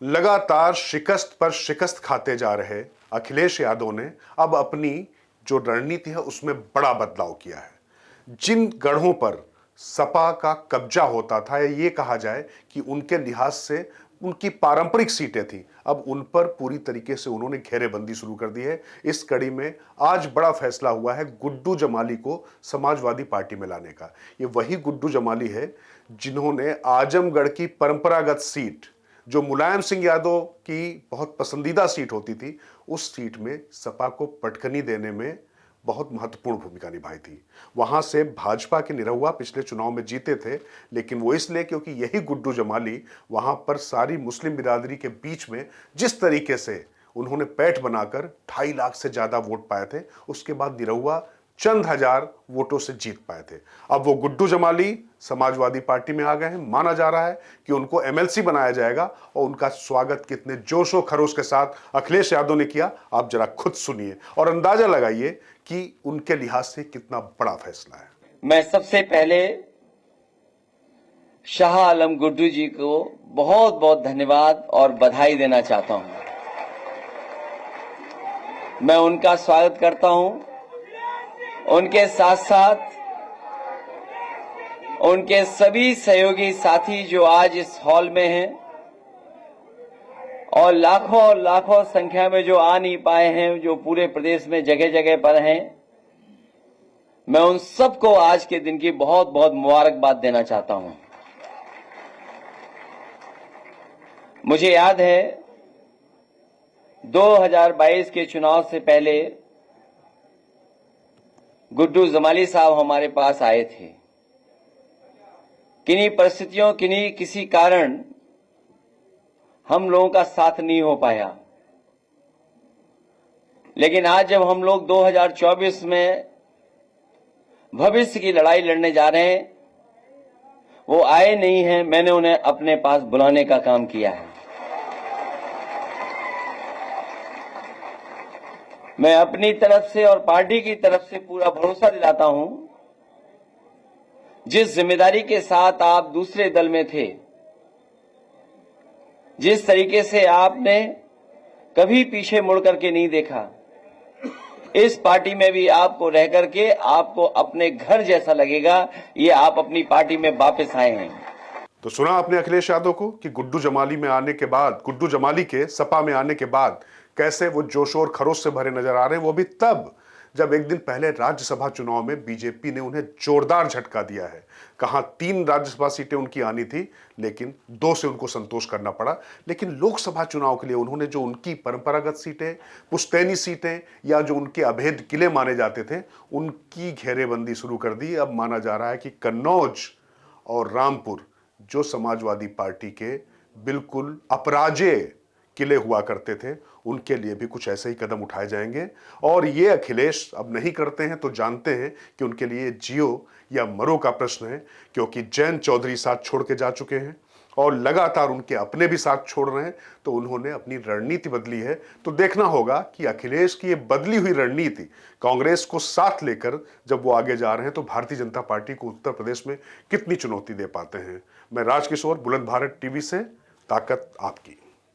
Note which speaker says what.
Speaker 1: लगातार शिकस्त पर शिकस्त खाते जा रहे अखिलेश यादव ने अब अपनी जो रणनीति है उसमें बड़ा बदलाव किया है। जिन गढ़ों पर सपा का कब्जा होता था, या ये कहा जाए कि उनके लिहाज से उनकी पारंपरिक सीटें थी, अब उन पर पूरी तरीके से उन्होंने घेरेबंदी शुरू कर दी है। इस कड़ी में आज बड़ा फैसला हुआ है गुड्डू जमाली को समाजवादी पार्टी में लाने का। ये वही गुड्डू जमाली है जिन्होंने आजमगढ़ की परंपरागत सीट, जो मुलायम सिंह यादव की बहुत पसंदीदा सीट होती थी, उस सीट में सपा को पटखनी देने में बहुत महत्वपूर्ण भूमिका निभाई थी। वहां से भाजपा के निरहुआ पिछले चुनाव में जीते थे, लेकिन वो इसलिए क्योंकि यही गुड्डू जमाली वहां पर सारी मुस्लिम बिरादरी के बीच में जिस तरीके से उन्होंने पैठ बनाकर 2.5 लाख से ज्यादा वोट पाए थे, उसके बाद निरहुआ चंद हजार वोटों से जीत पाए थे। अब वो गुड्डू जमाली समाजवादी पार्टी में आ गए हैं। माना जा रहा है कि उनको एमएलसी बनाया जाएगा, और उनका स्वागत कितने जोशो खरोश के साथ अखिलेश यादव ने किया, आप जरा खुद सुनिए और अंदाजा लगाइए कि उनके लिहाज से कितना बड़ा फैसला है।
Speaker 2: मैं सबसे पहले शाह आलम गुड्डू जी को बहुत बहुत धन्यवाद और बधाई देना चाहता हूं। मैं उनका स्वागत करता हूं। उनके साथ साथ उनके सभी सहयोगी साथी जो आज इस हॉल में हैं और लाखों संख्या में जो आ नहीं पाए हैं, जो पूरे प्रदेश में जगह जगह पर हैं, मैं उन सबको आज के दिन की बहुत बहुत मुबारकबाद देना चाहता हूं। मुझे याद है 2022 के चुनाव से पहले गुड्डू जमाली साहब हमारे पास आए थे। किन्हीं परिस्थितियों, किसी कारण हम लोगों का साथ नहीं हो पाया, लेकिन आज जब हम लोग 2024 में भविष्य की लड़ाई लड़ने जा रहे हैं, वो आए नहीं हैं, मैंने उन्हें अपने पास बुलाने का काम किया है। मैं अपनी तरफ से और पार्टी की तरफ से पूरा भरोसा दिलाता हूं, जिस जिम्मेदारी के साथ आप दूसरे दल में थे, जिस तरीके से आपने कभी पीछे मुड़ करके नहीं देखा, इस पार्टी में भी आपको रह करके आपको अपने घर जैसा लगेगा। ये आप अपनी पार्टी में वापस आए हैं।
Speaker 1: तो सुना आपने अखिलेश यादव को कि गुड्डू जमाली में आने के बाद, गुड्डू जमाली के सपा में आने के बाद कैसे वो जोश और खरोश से भरे नजर आ रहे हैं। वो भी तब जब एक दिन पहले राज्यसभा चुनाव में बीजेपी ने उन्हें जोरदार झटका दिया है। कहां 3 राज्यसभा सीटें उनकी आनी थी, लेकिन 2 से उनको संतोष करना पड़ा। लेकिन लोकसभा चुनाव के लिए उन्होंने जो उनकी परंपरागत सीटें, पुश्तैनी सीटें, या जो उनके अभेद किले माने जाते थे, उनकी घेरेबंदी शुरू कर दी। अब माना जा रहा है कि कन्नौज और रामपुर, जो समाजवादी पार्टी के बिल्कुल अपराजेय किले हुआ करते थे, उनके लिए भी कुछ ऐसे ही कदम उठाए जाएंगे। और ये अखिलेश अब नहीं करते हैं तो जानते हैं कि उनके लिए जियो या मरो का प्रश्न है, क्योंकि जयंत चौधरी साथ छोड़ के जा चुके हैं और लगातार उनके अपने भी साथ छोड़ रहे हैं, तो उन्होंने अपनी रणनीति बदली है। तो देखना होगा कि अखिलेश की ये बदली हुई रणनीति कांग्रेस को साथ लेकर जब वो आगे जा रहे हैं, तो भारतीय जनता पार्टी को उत्तर प्रदेश में कितनी चुनौती दे पाते हैं। मैं राजकिशोर, बुलंद भारत टीवी से, ताकत आपकी।